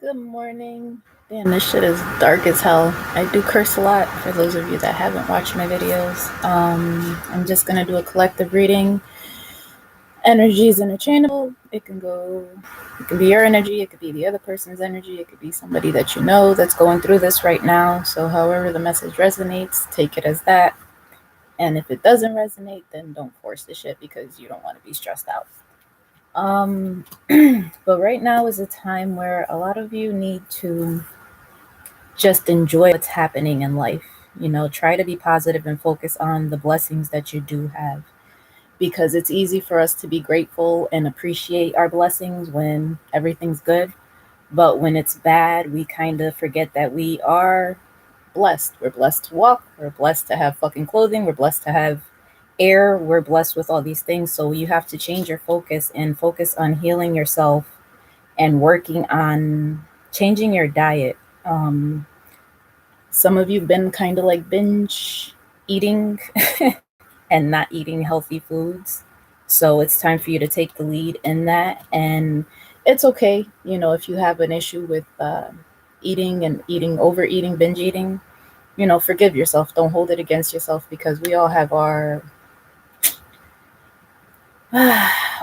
Good morning. Damn, this shit is dark as hell. I do curse a lot for those of you that haven't watched my videos. I'm just gonna do a collective reading. Energy is interchangeable. It can be your energy, it could be the other person's energy, it could be somebody that you know that's going through this right now. So however the message resonates, take it as that. And if it doesn't resonate, then don't force the shit because you don't want to be stressed out. But right now is a time where a lot of you need to just enjoy what's happening in life. Try to be positive and focus on the blessings that you do have, because it's easy for us to be grateful and appreciate our blessings when everything's good. But when it's bad, we kind of forget that we are blessed. We're blessed to walk. We're blessed to have fucking clothing. We're blessed to have air. We're blessed with all these things. So you have to change your focus and focus on healing yourself and working on changing your diet. Some of you've been kind of like binge eating and not eating healthy foods. So it's time for you to take the lead in that. And it's okay, if you have an issue with eating and overeating, binge eating, forgive yourself. Don't hold it against yourself, because we all have our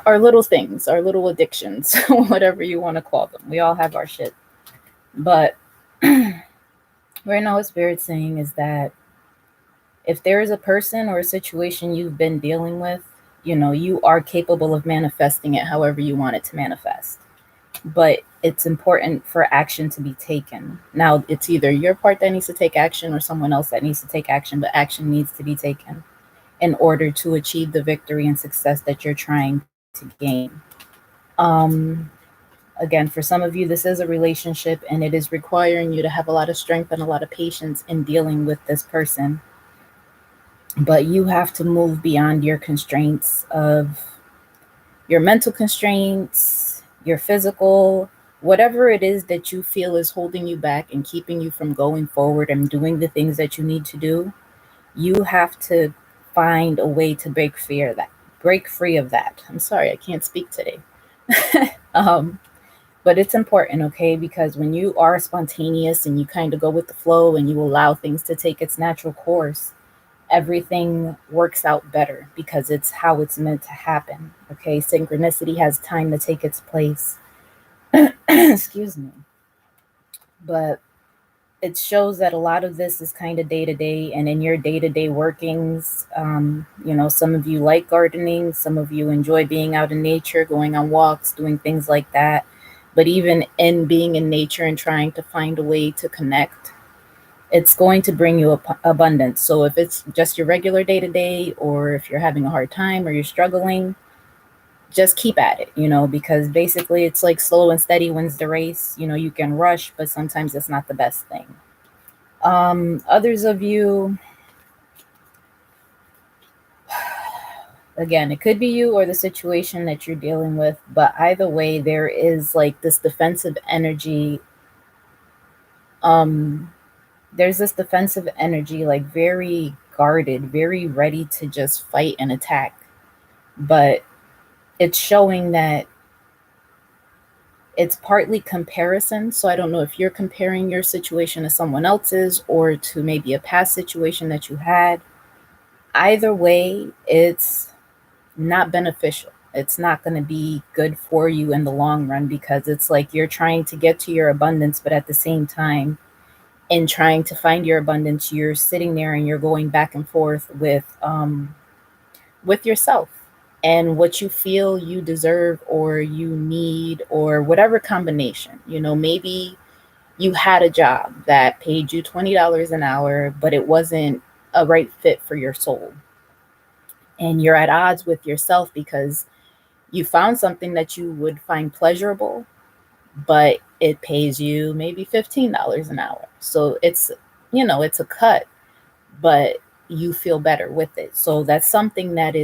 our little things, our little addictions, whatever you want to call them. We all have our shit. But right now, what Spirit's saying is that if there is a person or a situation you've been dealing with, you are capable of manifesting it however you want it to manifest. But it's important for action to be taken. Now, it's either your part that needs to take action or someone else that needs to take action, but action needs to be taken in order to achieve the victory and success that you're trying to gain. Again, for some of you, this is a relationship, and it is requiring you to have a lot of strength and a lot of patience in dealing with this person. But you have to move beyond your constraints of your mental constraints, your physical, whatever it is that you feel is holding you back and keeping you from going forward and doing the things that you need to do. You have to find a way to break free of that. I'm sorry, I can't speak today. But it's important, okay? Because when you are spontaneous and you kind of go with the flow and you allow things to take its natural course, everything works out better because it's how it's meant to happen, okay? Synchronicity has time to take its place. Excuse me. But it shows that a lot of this is kind of day-to-day, and in your day-to-day workings, some of you like gardening, some of you enjoy being out in nature, going on walks, doing things like that. But even in being in nature and trying to find a way to connect, it's going to bring you abundance. So if it's just your regular day-to-day, or if you're having a hard time or you're struggling, just keep at it, because basically it's like slow and steady wins the race. You can rush, but sometimes it's not the best thing. Others of you, again, it could be you or the situation that you're dealing with, but either way, there is like this defensive energy. There's this defensive energy, like very guarded, very ready to just fight and attack. But it's showing that it's partly comparison. So I don't know if you're comparing your situation to someone else's or to maybe a past situation that you had. Either way, it's not beneficial. It's not going to be good for you in the long run, because it's like you're trying to get to your abundance, but at the same time, in trying to find your abundance, you're sitting there and you're going back and forth with yourself and what you feel you deserve or you need, or whatever combination. Maybe you had a job that paid you $20 an hour, but it wasn't a right fit for your soul. And you're at odds with yourself because you found something that you would find pleasurable, but it pays you maybe $15 an hour. So it's a cut, but you feel better with it. So that's something that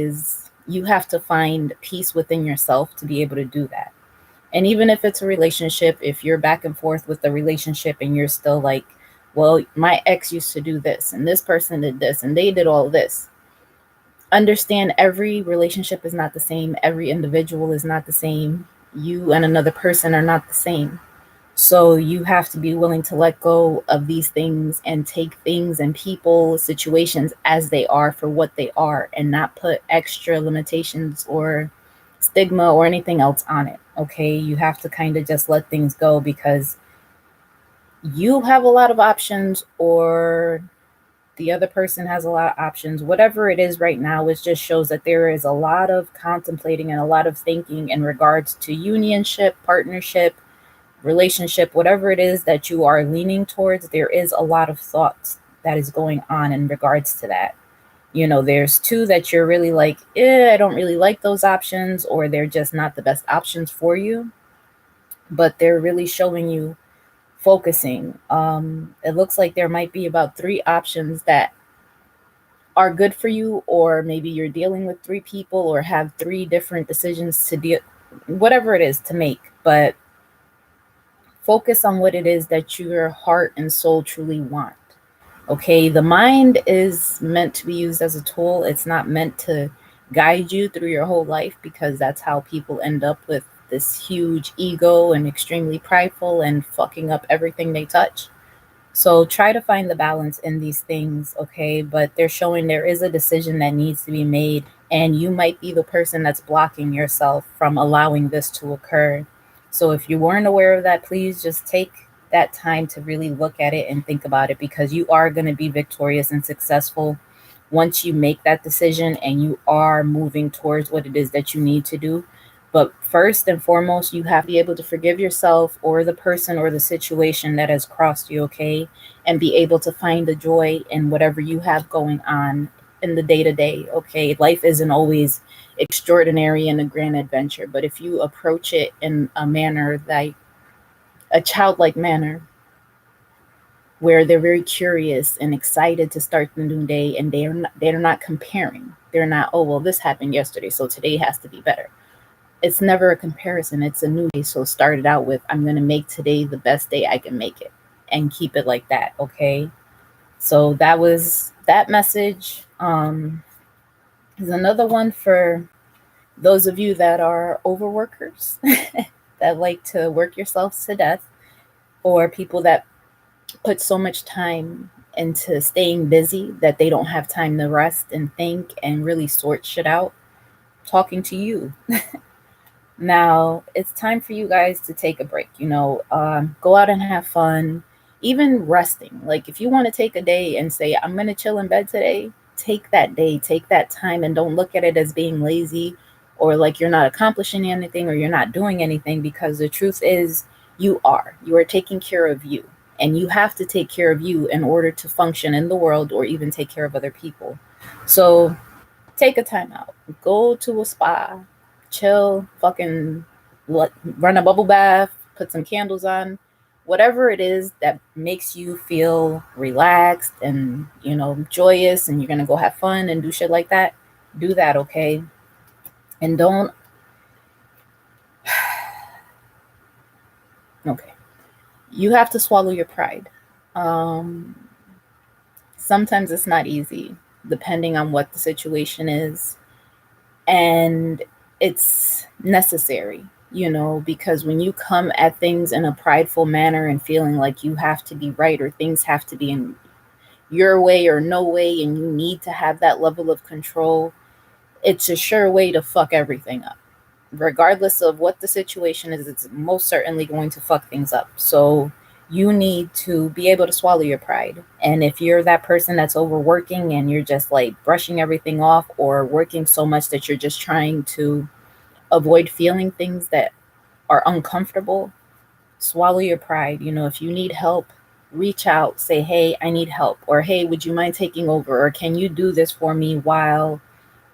you have to find peace within yourself to be able to do that. And even if it's a relationship, if you're back and forth with the relationship and you're still like, well, my ex used to do this and this person did this and they did all this. Understand every relationship is not the same. Every individual is not the same. You and another person are not the same. So you have to be willing to let go of these things and take things and people, situations as they are for what they are, and not put extra limitations or stigma or anything else on it. Okay. You have to kind of just let things go because you have a lot of options, or the other person has a lot of options. Whatever it is right now, it just shows that there is a lot of contemplating and a lot of thinking in regards to unionship, partnership, relationship, whatever it is that you are leaning towards. There is a lot of thoughts that is going on in regards to that. You know, there's two that you're really like, I don't really like those options, or they're just not the best options for you, but they're really showing you focusing. It looks like there might be about three options that are good for you, or maybe you're dealing with three people or have three different decisions to deal, whatever it is to make. But focus on what it is that your heart and soul truly want. Okay, the mind is meant to be used as a tool. It's not meant to guide you through your whole life, because that's how people end up with this huge ego and extremely prideful and fucking up everything they touch. So try to find the balance in these things, okay? But they're showing there is a decision that needs to be made, and you might be the person that's blocking yourself from allowing this to occur. So if you weren't aware of that, please just take that time to really look at it and think about it, because you are going to be victorious and successful once you make that decision and you are moving towards what it is that you need to do. But first and foremost, you have to be able to forgive yourself or the person or the situation that has crossed you, okay? And be able to find the joy in whatever you have going on in the day to day, okay? Life isn't always extraordinary and a grand adventure, but if you approach it in a manner like a childlike manner, where they're very curious and excited to start the new day, and they're not comparing. They're not, oh well, this happened yesterday, so today has to be better. It's never a comparison. It's a new day. So start it out with, I'm going to make today the best day I can make it, and keep it like that. Okay. So that was that message. Is another one for those of you that are overworkers that like to work yourselves to death, or people that put so much time into staying busy that they don't have time to rest and think and really sort shit out. Talking to you. Now it's time for you guys to take a break. Go out and have fun, even resting. Like if you want to take a day and say, I'm going to chill in bed today, take that day, take that time, and don't look at it as being lazy or like you're not accomplishing anything or you're not doing anything, because the truth is, you are taking care of you. And you have to take care of you in order to function in the world or even take care of other people. So take a time out, go to a spa, chill, fucking run a bubble bath, put some candles on, whatever it is that makes you feel relaxed and, joyous, and you're going to go have fun and do shit like that. Do that, okay? And don't, okay. You have to swallow your pride. Um, Sometimes it's not easy, depending on what the situation is. And it's necessary, because when you come at things in a prideful manner and feeling like you have to be right, or things have to be in your way or no way, and you need to have that level of control, it's a sure way to fuck everything up. Regardless of what the situation is, it's most certainly going to fuck things up. So you need to be able to swallow your pride. And if you're that person that's overworking and you're just like brushing everything off, or working so much that you're just trying to avoid feeling things that are uncomfortable, swallow your pride. If you need help, reach out, say, hey, I need help, or hey, would you mind taking over, or can you do this for me while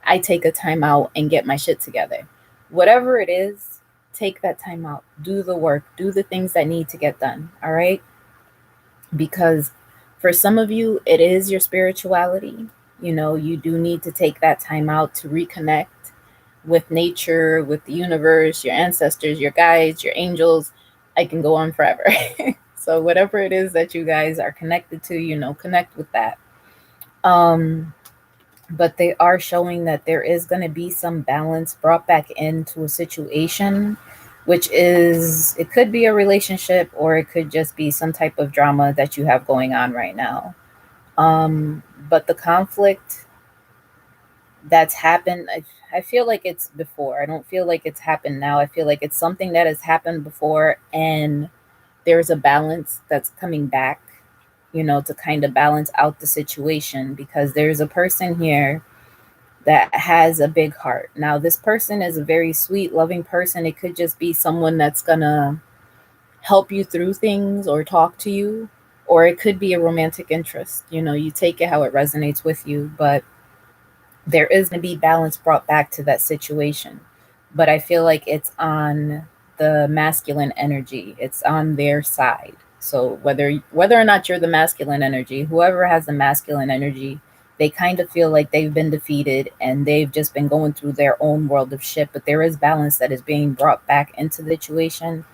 I take a time out and get my shit together? Whatever it is, take that time out, do the work, do the things that need to get done. All right. Because for some of you, it is your spirituality. You do need to take that time out to reconnect with nature, with the universe, your ancestors, your guides, your angels. I can go on forever. So whatever it is that you guys are connected to, connect with that. But they are showing that there is going to be some balance brought back into a situation which is, it could be a relationship or it could just be some type of drama that you have going on right now. But the conflict that's happened, I feel like it's before. I don't feel like it's happened now. I feel like it's something that has happened before, and there's a balance that's coming back, to kind of balance out the situation, because there's a person here that has a big heart. Now, this person is a very sweet, loving person. It could just be someone that's gonna help you through things or talk to you, or it could be a romantic interest. You take it how it resonates with you, but there is going to be balance brought back to that situation. But I feel like it's on the masculine energy. It's on their side. So whether or not you're the masculine energy, whoever has the masculine energy, they kind of feel like they've been defeated and they've just been going through their own world of shit. But there is balance that is being brought back into the situation,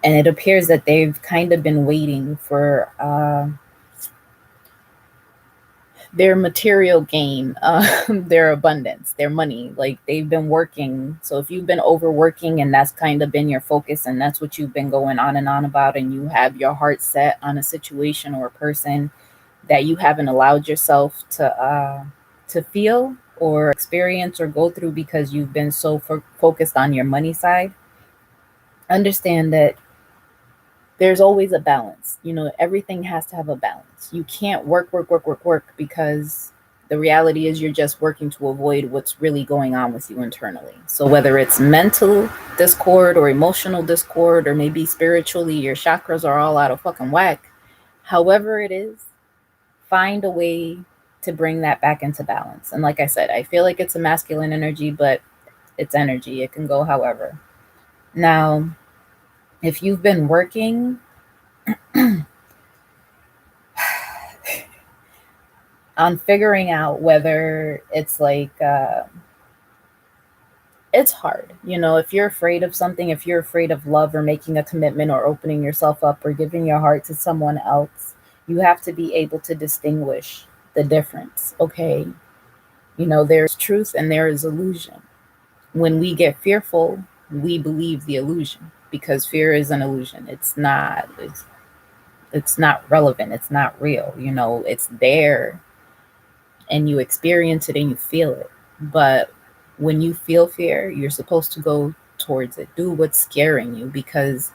and it appears that they've kind of been waiting for their material gain, their abundance, their money. Like, they've been working. So if you've been overworking and that's kind of been your focus and that's what you've been going on and on about, and you have your heart set on a situation or a person that you haven't allowed yourself to feel or experience or go through because you've been so focused on your money side, understand that there's always a balance. Everything has to have a balance. You can't work, because the reality is you're just working to avoid what's really going on with you internally. So whether it's mental discord or emotional discord, or maybe spiritually, your chakras are all out of fucking whack. However it is, find a way to bring that back into balance. And like I said, I feel like it's a masculine energy, but it's energy. It can go however. Now, if you've been working on figuring out whether it's like, it's hard. If you're afraid of something, if you're afraid of love or making a commitment or opening yourself up or giving your heart to someone else, you have to be able to distinguish the difference. Okay. There's truth and there is illusion. When we get fearful, we believe the illusion, because fear is an illusion. It's not relevant. It's not real. It's there and you experience it and you feel it. But when you feel fear, you're supposed to go towards it. Do what's scaring you, because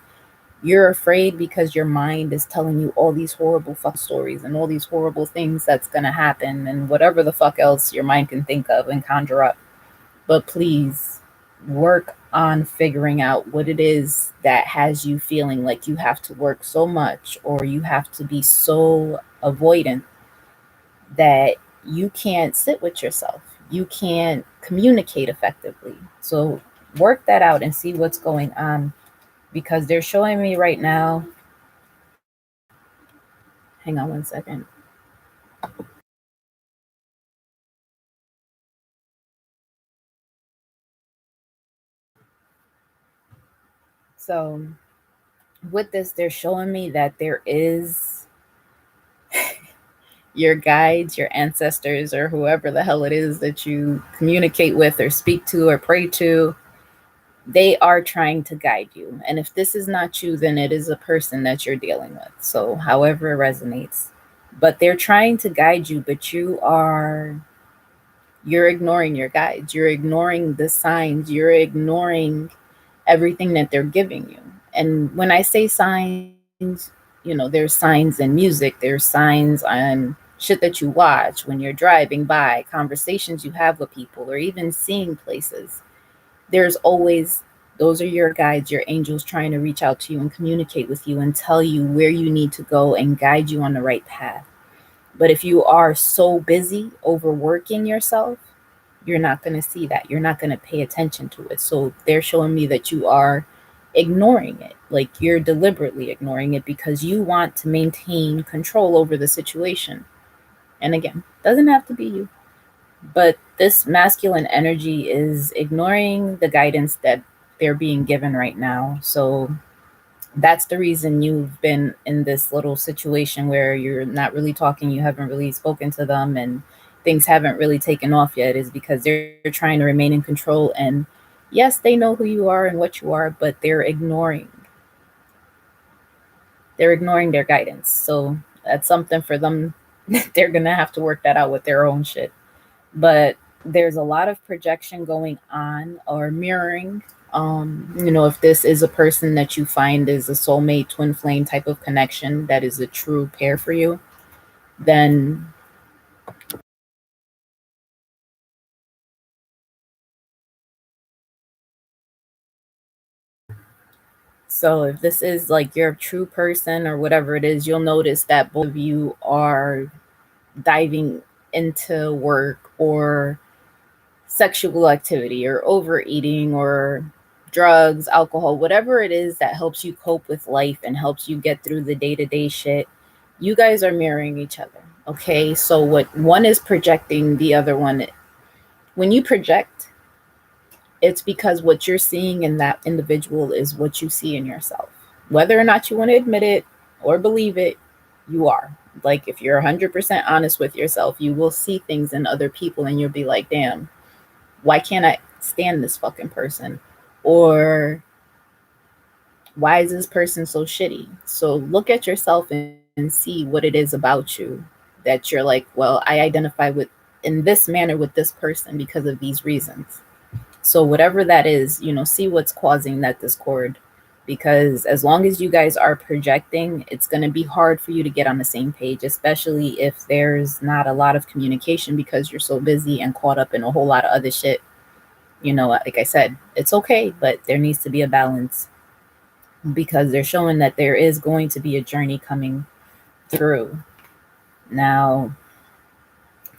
you're afraid because your mind is telling you all these horrible fuck stories and all these horrible things that's going to happen and whatever the fuck else your mind can think of and conjure up. But please work on figuring out what it is that has you feeling like you have to work so much or you have to be so avoidant that you can't sit with yourself. You can't communicate effectively. So work that out and see what's going on, because they're showing me right now. Hang on one second. So with this, they're showing me that there is your guides, your ancestors, or whoever the hell it is that you communicate with or speak to or pray to. They are trying to guide you. And if this is not you, then it is a person that you're dealing with. So however it resonates. But they're trying to guide you, but you're ignoring your guides. You're ignoring the signs. You're ignoring everything that they're giving you. And when I say signs, there's signs in music, there's signs on shit that you watch when you're driving by, conversations you have with people, or even seeing places. There's always, those are your guides, your angels trying to reach out to you and communicate with you and tell you where you need to go and guide you on the right path. But if you are so busy overworking yourself, you're not going to see that. You're not going to pay attention to it. So they're showing me that you are ignoring it. Like, you're deliberately ignoring it because you want to maintain control over the situation. And again, doesn't have to be you. But this masculine energy is ignoring the guidance that they're being given right now. So that's the reason you've been in this little situation where you're not really talking, you haven't really spoken to them, and things haven't really taken off yet, is because they're trying to remain in control and Yes, they know who you are and what you are, but they're ignoring their guidance. So that's something for them. They're gonna have to work that out with their own shit. But there's a lot of projection going on or mirroring. If this is a person that you find is a soulmate, twin flame type of connection that is a true pair for you, then so if this is like your true person or whatever it is, you'll notice that both of you are diving into work or sexual activity or overeating or drugs, alcohol, whatever it is that helps you cope with life and helps you get through the day to day shit, you guys are mirroring each other. Okay. So, what one is projecting, the other one, when you project, it's because what you're seeing in that individual is what you see in yourself. Whether or not you want to admit it or believe it, you are. Like, if you're 100% honest with yourself, you will see things in other people and you'll be like, damn, why can't I stand this fucking person? Or why is this person so shitty? So look at yourself and see what it is about you that you're like, well, I identify with in this manner with this person because of these reasons. So whatever that is, see what's causing that discord. Because as long as you guys are projecting, it's going to be hard for you to get on the same page, especially if there's not a lot of communication because you're so busy and caught up in a whole lot of other shit. Like I said, it's okay, but there needs to be a balance because they're showing that there is going to be a journey coming through. Now,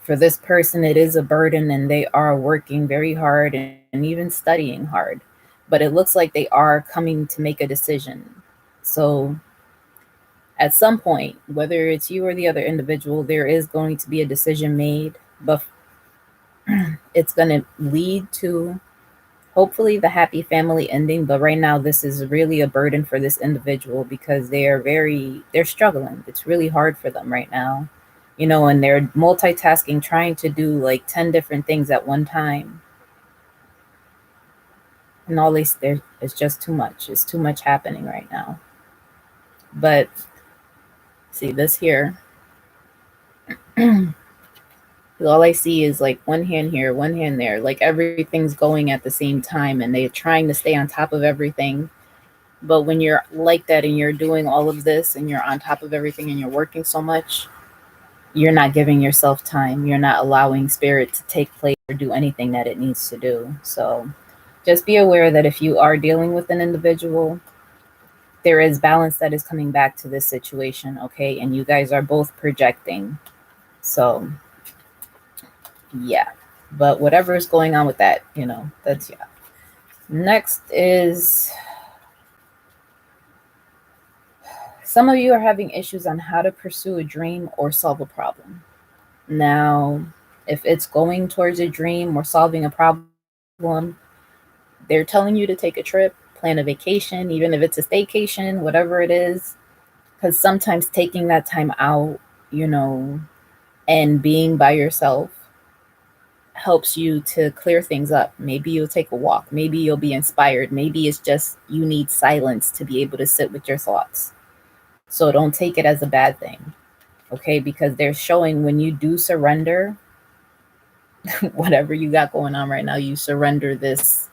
for this person, it is a burden and they are working very hard and even studying hard, but it looks like they are coming to make a decision. So, at some point, whether it's you or the other individual, there is going to be a decision made, but it's going to lead to hopefully the happy family ending. But right now this is really a burden for this individual because they're struggling. It's really hard for them right now, and they're multitasking, trying to do like 10 different things at one time, and all these there it's just too much. It's too much happening right now. But see this here, all I see is like one hand here, one hand there, like everything's going at the same time and they're trying to stay on top of everything. But when you're like that and you're doing all of this and you're on top of everything and you're working so much, you're not giving yourself time. You're not allowing spirit to take place or do anything that it needs to do. So just be aware that if you are dealing with an individual, there is balance that is coming back to this situation, okay? And you guys are both projecting. So, yeah. But whatever is going on with that, that's yeah. Next is some of you are having issues on how to pursue a dream or solve a problem. Now, if it's going towards a dream or solving a problem, they're telling you to take a trip, plan a vacation, even if it's a staycation, whatever it is. Because sometimes taking that time out, and being by yourself helps you to clear things up. Maybe you'll take a walk. Maybe you'll be inspired. Maybe it's just you need silence to be able to sit with your thoughts. So don't take it as a bad thing, okay? Because they're showing when you do surrender, whatever you got going on right now, you surrender this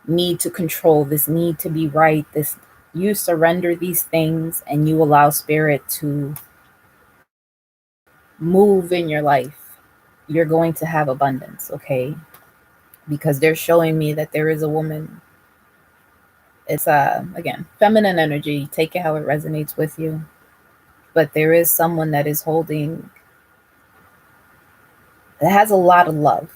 need to control, this need to be right, this you surrender these things and you allow spirit to move in your life. You're going to have abundance, okay? Because they're showing me that there is a woman. It's again, feminine energy, take it how it resonates with you. But there is someone that is holding that has a lot of love,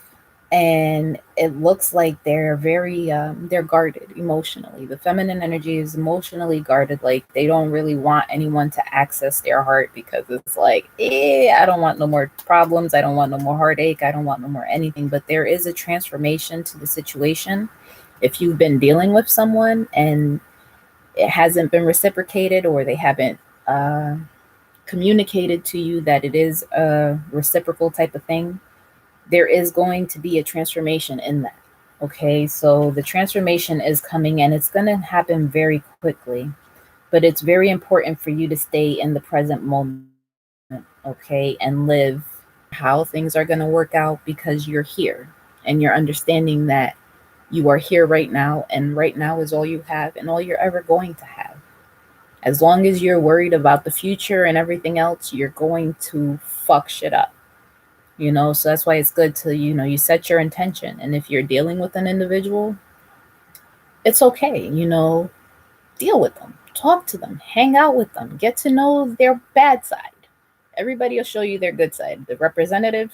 and it looks like they're very they're guarded emotionally. The feminine energy is emotionally guarded, like they don't really want anyone to access their heart because it's like, I don't want no more problems, I don't want no more heartache, I don't want no more anything. But there is a transformation to the situation. If you've been dealing with someone and it hasn't been reciprocated, or they haven't communicated to you that it is a reciprocal type of thing, there is going to be a transformation in that. Okay, so the transformation is coming and it's going to happen very quickly, but it's very important for you to stay in the present moment, okay, and live how things are going to work out because you're here and you're understanding that you are here right now, and right now is all you have and all you're ever going to have. As long as you're worried about the future and everything else, you're going to fuck shit up. So that's why it's good to, you set your intention. And if you're dealing with an individual, it's okay, deal with them, talk to them, hang out with them, get to know their bad side. Everybody will show you their good side. The representative,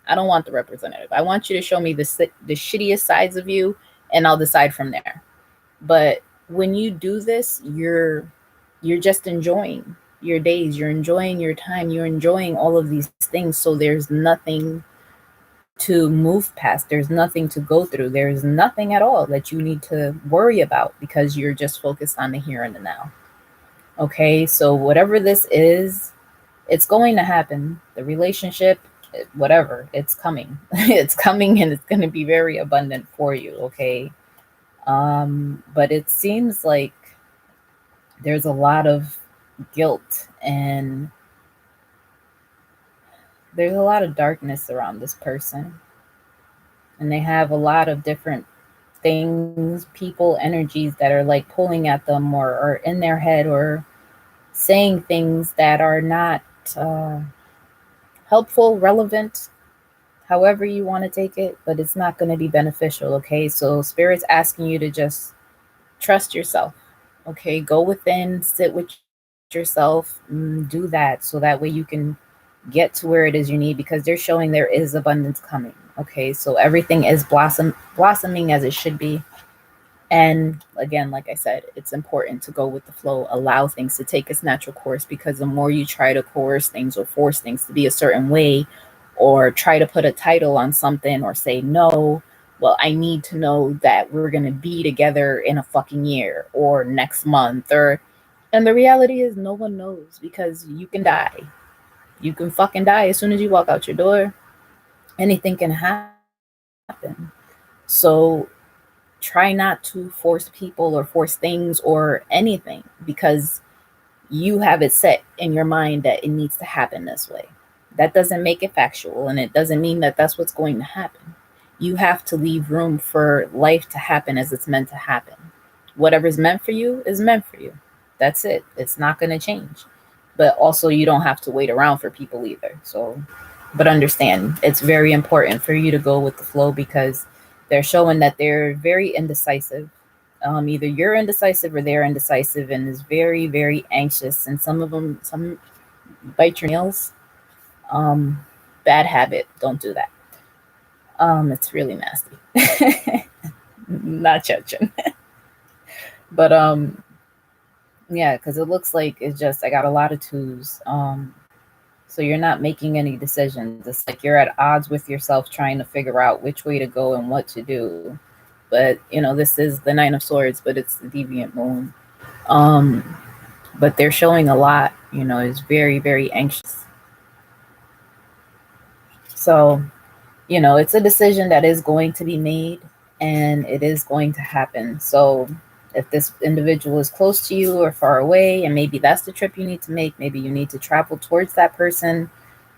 I don't want the representative. I want you to show me the shittiest sides of you, and I'll decide from there. But when you do this, you're just enjoying your days, you're enjoying your time, you're enjoying all of these things. So there's nothing to move past, there's nothing to go through, there's nothing at all that you need to worry about because you're just focused on the here and the now. Okay, so whatever this is, it's going to happen. The relationship, whatever, it's coming. It's coming, and it's going to be very abundant for you. Okay, but it seems like there's a lot of guilt, and there's a lot of darkness around this person, and they have a lot of different things, people, energies that are like pulling at them, or are in their head, or saying things that are not uh, helpful, relevant, however you want to take it, but it's not going to be beneficial. Okay, so Spirit's asking you to just trust yourself. Okay, go within, sit with yourself, do that, so that way you can get to where it is you need, because they're showing there is abundance coming. Okay, so everything is blossoming as it should be. And again, like I said, it's important to go with the flow, allow things to take its natural course, because the more you try to coerce things or force things to be a certain way, or try to put a title on something, or say, no, well, I need to know that we're going to be together in a fucking year or next month, or, and the reality is no one knows, because you can die. You can fucking die as soon as you walk out your door. Anything can happen. So try not to force people or force things or anything, because you have it set in your mind that it needs to happen this way. That doesn't make it factual, and it doesn't mean that that's what's going to happen. You have to leave room for life to happen as it's meant to happen. Whatever's meant for you is meant for you. That's it. It's not going to change. But also, you don't have to wait around for people either. So, but understand, it's very important for you to go with the flow, because they're showing that they're very indecisive. Either you're indecisive or they're indecisive, and is very, very anxious. And some bite your nails. Um, Bad habit. Don't do that. It's really nasty. Not judging, but yeah, because it looks like it's just I got a lot of twos. So you're not making any decisions. It's like you're at odds with yourself, trying to figure out which way to go and what to do. But this is the Nine of Swords, but it's the deviant moon. Um, but they're showing a lot. Is very, very anxious. So it's a decision that is going to be made, and it is going to happen. So if this individual is close to you or far away, and maybe that's the trip you need to make, maybe you need to travel towards that person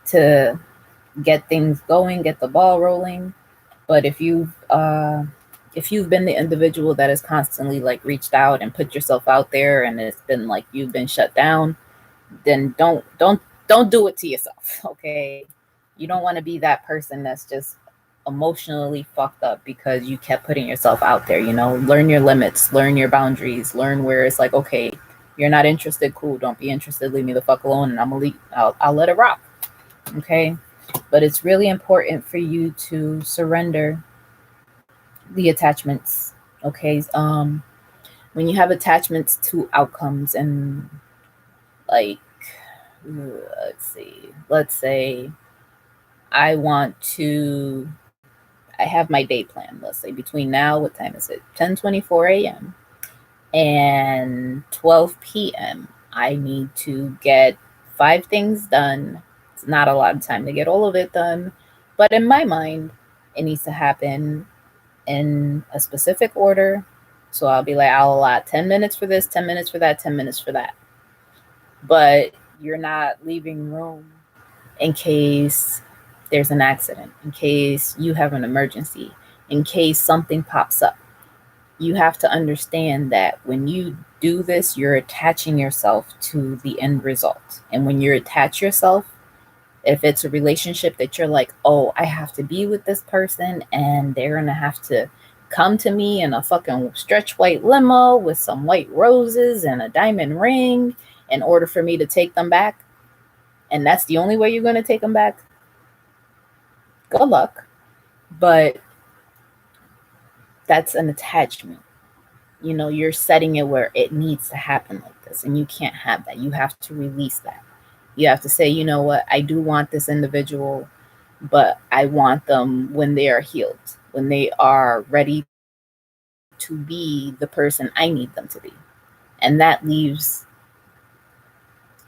to get things going, get the ball rolling. But if you've been the individual that has constantly like reached out and put yourself out there, and it's been like you've been shut down, then don't do it to yourself. Okay, you don't want to be that person that's just emotionally fucked up because you kept putting yourself out there. Learn your limits, learn your boundaries, learn where it's like, okay, you're not interested, cool, don't be interested, leave me the fuck alone, and I'll let it rock. Okay, but it's really important for you to surrender the attachments. Okay, when you have attachments to outcomes, and like, let's say I have my day plan, let's say between now, what time is it, 10:24 a.m. and 12 p.m. I need to get 5 things done. It's not a lot of time to get all of it done, but in my mind, it needs to happen in a specific order. So I'll be like, I'll allot 10 minutes for this, 10 minutes for that, 10 minutes for that. But you're not leaving room in case there's an accident, in case you have an emergency, in case something pops up. You have to understand that when you do this, you're attaching yourself to the end result. And when you attach yourself, if it's a relationship that you're like, oh, I have to be with this person and they're going to have to come to me in a fucking stretch white limo with some white roses and a diamond ring in order for me to take them back, and that's the only way you're going to take them back, good luck. But that's an attachment. You're setting it where it needs to happen like this, and you can't have that. You have to release that. You have to say, you know what, I do want this individual, but I want them when they are healed, when they are ready to be the person I need them to be. And that leaves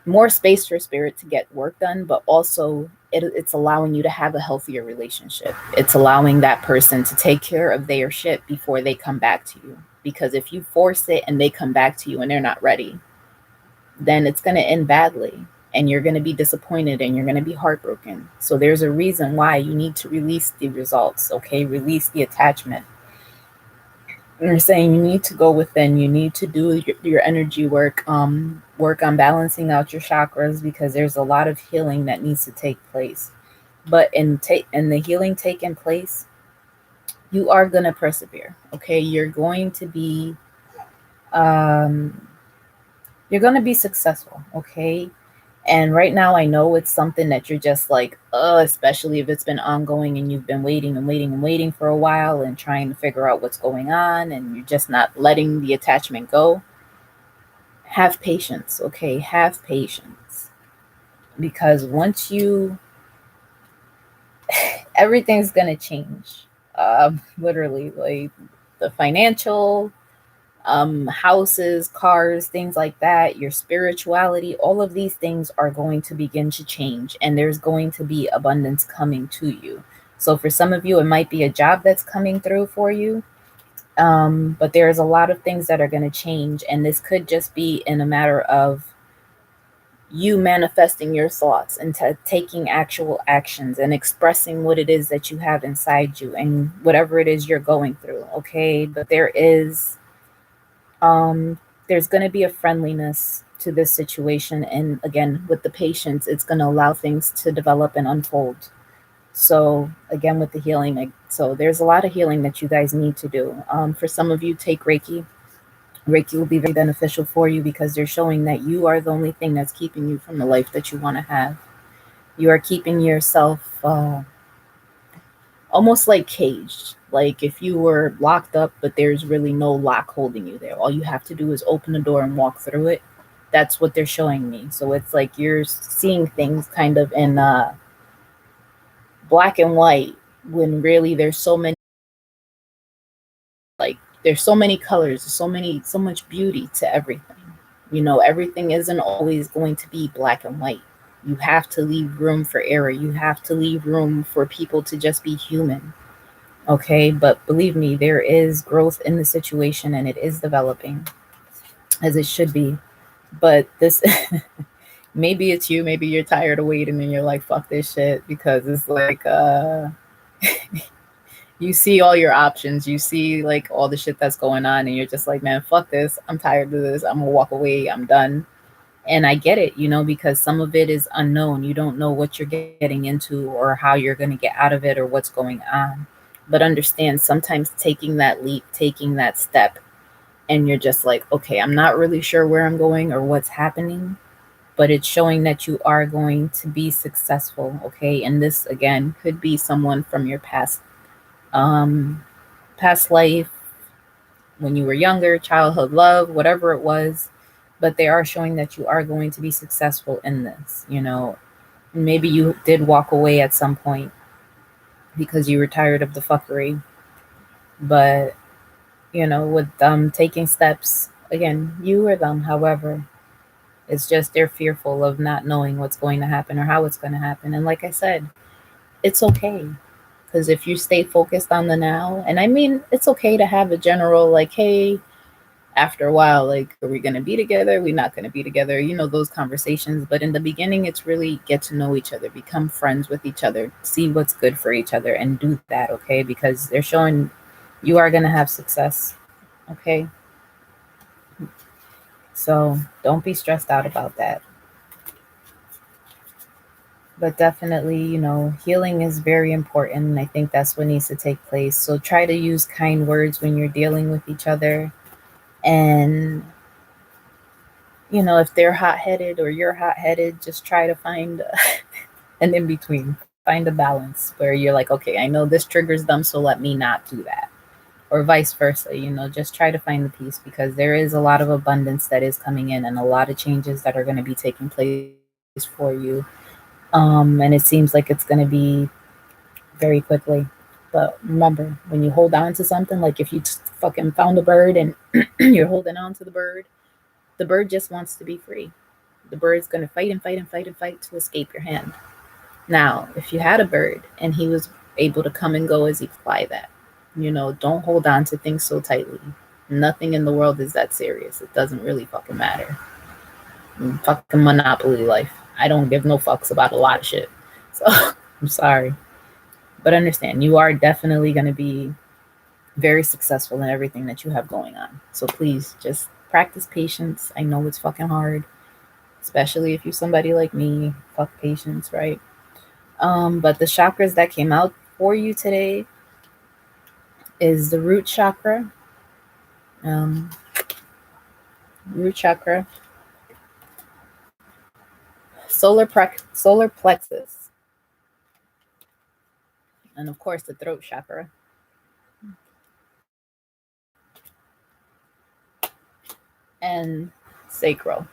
more space for spirit to get work done, but also it's allowing you to have a healthier relationship. It's allowing that person to take care of their shit before they come back to you. Because if you force it and they come back to you and they're not ready, then it's going to end badly. And you're going to be disappointed and you're going to be heartbroken. So there's a reason why you need to release the results, okay? Release the attachment. You're saying you need to go within. You need to do your energy work, work on balancing out your chakras, because there's a lot of healing that needs to take place. But in the healing taking place, you are going to persevere, okay? You're going to be successful, okay? And right now, I know it's something that you're just like, especially if it's been ongoing and you've been waiting and waiting and waiting for a while and trying to figure out what's going on and you're just not letting the attachment go. Have patience, okay? Have patience. Because once everything's going to change. Literally, like the financial, houses, cars, things like that, your spirituality, all of these things are going to begin to change, and there's going to be abundance coming to you. So for some of you, it might be a job that's coming through for you, but there's a lot of things that are going to change, and this could just be in a matter of you manifesting your thoughts and taking actual actions and expressing what it is that you have inside you and whatever it is you're going through, okay? But there's going to be a friendliness to this situation. And again, with the patience, it's going to allow things to develop and unfold. So again, with the healing, so there's a lot of healing that you guys need to do. For some of you, take Reiki. Reiki will be very beneficial for you because they're showing that you are the only thing that's keeping you from the life that you want to have. You are keeping yourself almost like caged. Like if you were locked up, but there's really no lock holding you there. All you have to do is open the door and walk through it. That's what they're showing me. So it's like you're seeing things kind of in black and white, when really there's so many, like there's so many colors, so much beauty to everything. Everything isn't always going to be black and white. You have to leave room for error. You have to leave room for people to just be human. Okay, but believe me, there is growth in the situation and it is developing as it should be. But this, maybe it's you, maybe you're tired of waiting and you're like, fuck this shit, because it's like, you see all your options, you see like all the shit that's going on and you're just like, man, fuck this. I'm tired of this. I'm gonna walk away. I'm done. And I get it, because some of it is unknown. You don't know what you're getting into or how you're going to get out of it or what's going on. But understand, sometimes taking that leap, taking that step, and you're just like, okay, I'm not really sure where I'm going or what's happening, but it's showing that you are going to be successful, okay? And this, again, could be someone from your past life, when you were younger, childhood love, whatever it was. But they are showing that you are going to be successful in this. Maybe you did walk away at some point because you were tired of the fuckery. But, with them taking steps, again, you or them, however, it's just they're fearful of not knowing what's going to happen or how it's going to happen. And like I said, it's okay, Because if you stay focused on the now, and I mean, it's okay to have a general, like, hey, after a while, like, are we going to be together? We're not going to be together, those conversations. But in the beginning, it's really get to know each other, become friends with each other, see what's good for each other, and do that, okay? Because they're showing you are going to have success, okay? So don't be stressed out about that. But definitely, healing is very important. And I think that's what needs to take place. So try to use kind words when you're dealing with each other. And, if they're hot headed or you're hot headed, just try to find an in between, find a balance where you're like, okay, I know this triggers them, so let me not do that. Or vice versa, just try to find the peace, because there is a lot of abundance that is coming in and a lot of changes that are going to be taking place for you. And it seems like it's going to be very quickly. But remember, when you hold on to something, like if you fucking found a bird and you're holding on to the bird just wants to be free. The bird's going to fight and fight and fight and fight to escape your hand. Now, if you had a bird and he was able to come and go as he fly that, don't hold on to things so tightly. Nothing in the world is that serious. It doesn't really fucking matter. Fucking Monopoly life. I don't give no fucks about a lot of shit. So I'm sorry. But understand, you are definitely going to be very successful in everything that you have going on. So please just practice patience. I know it's fucking hard, especially if you're somebody like me. Fuck patience, right? But the chakras that came out for you today is the root chakra, solar plexus, and of course the throat chakra. And sacral.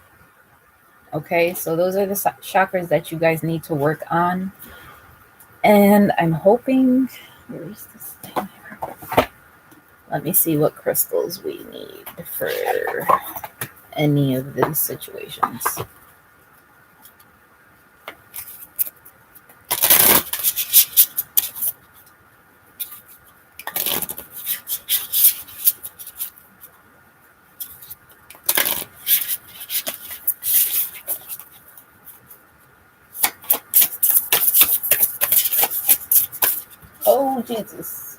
Okay, so those are the chakras that you guys need to work on. And I'm hoping, where's this thing? Let me see what crystals we need for any of these situations. Oh, Jesus.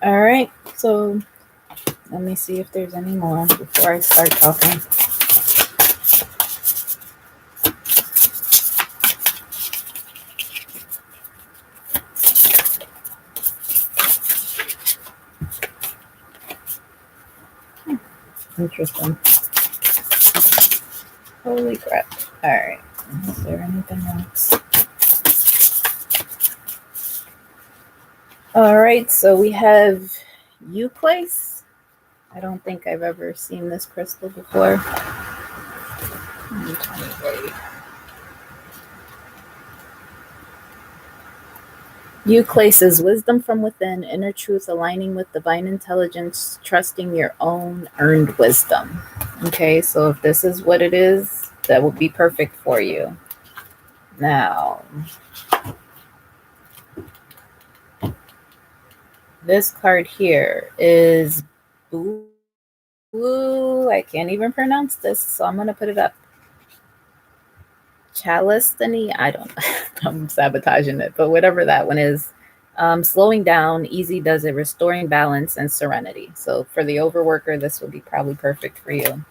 All right, so let me see if there's any more before I start talking. Interesting. Holy crap. All right. Is there anything else? All right, so we have Euclase. I don't think I've ever seen this crystal before. Euclase is wisdom from within, inner truth aligning with divine intelligence, trusting your own earned wisdom. Okay, so if this is what it is, that will be perfect for you. Now, this card here is blue. I can't even pronounce this, so I'm going to put it up. Chalestany, I don't I'm sabotaging it, but whatever that one is. Slowing down, easy does it, restoring balance and serenity. So for the overworker, this will be probably perfect for you.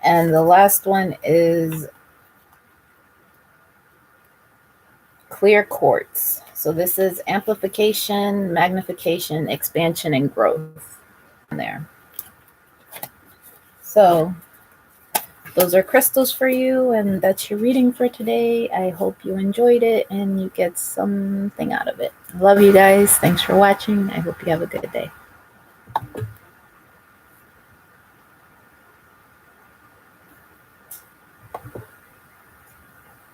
And the last one is clear quartz. So this is amplification, magnification, expansion, and growth there. So those are crystals for you, and that's your reading for today. I hope you enjoyed it and you get something out of it. Love you guys. Thanks for watching. I hope you have a good day.